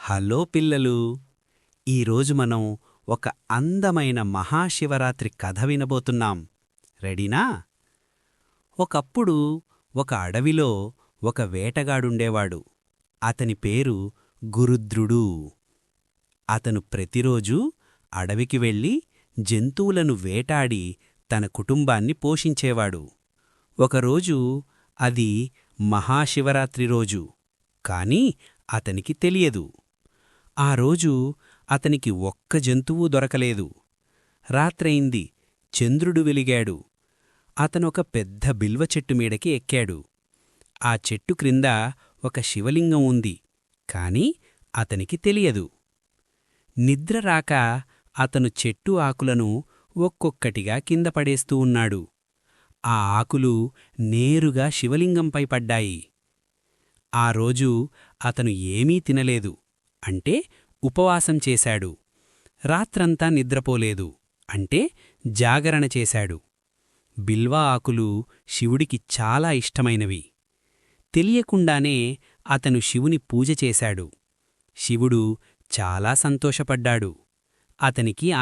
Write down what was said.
Hello పిల్లలు. ఈరోజు మనం ఒక అందమైన మహాశివరాత్రి కథ వినబోతున్నాం. రెడీనా? ఒకప్పుడు ఒక అడవిలో ఒక వేటగాడుండేవాడు. అతని పేరు గురుద్రుడు. అతను ప్రతిరోజూ అడవికి వెళ్ళి జంతువులను వేటాడి తన కుటుంబాన్ని పోషించేవాడు. ఒకరోజు అది మహాశివరాత్రి రోజు. కాని అతనికి తెలియదు. ఆ రోజు అతనికి ఒక్క జంతువూ దొరకలేదు. రాత్రయింది. చంద్రుడు వెలిగాడు. అతనొక పెద్ద బిల్వ చెట్టు మీదకి ఎక్కాడు. ఆ చెట్టు క్రింద ఒక శివలింగం ఉంది. కాని అతనికి తెలియదు. నిద్రరాక అతను చెట్టు ఆకులను ఒక్కొక్కటిగా కింద పడేస్తూ ఉన్నాడు. ఆ ఆకులు నేరుగా శివలింగంపై పడ్డాయి. ఆ రోజు అతను ఏమీ తినలేదు. అంటే ఉపవాసం చేశాడు. రాత్రంతా నిద్రపోలేదు. అంటే జాగరణ చేశాడు. బిల్వ ఆకులు శివుడికి చాలా ఇష్టమైనవి. తెలియకుండానే అతను శివుని పూజ చేశాడు. శివుడు చాలా సంతోషపడ్డాడు. అతనికి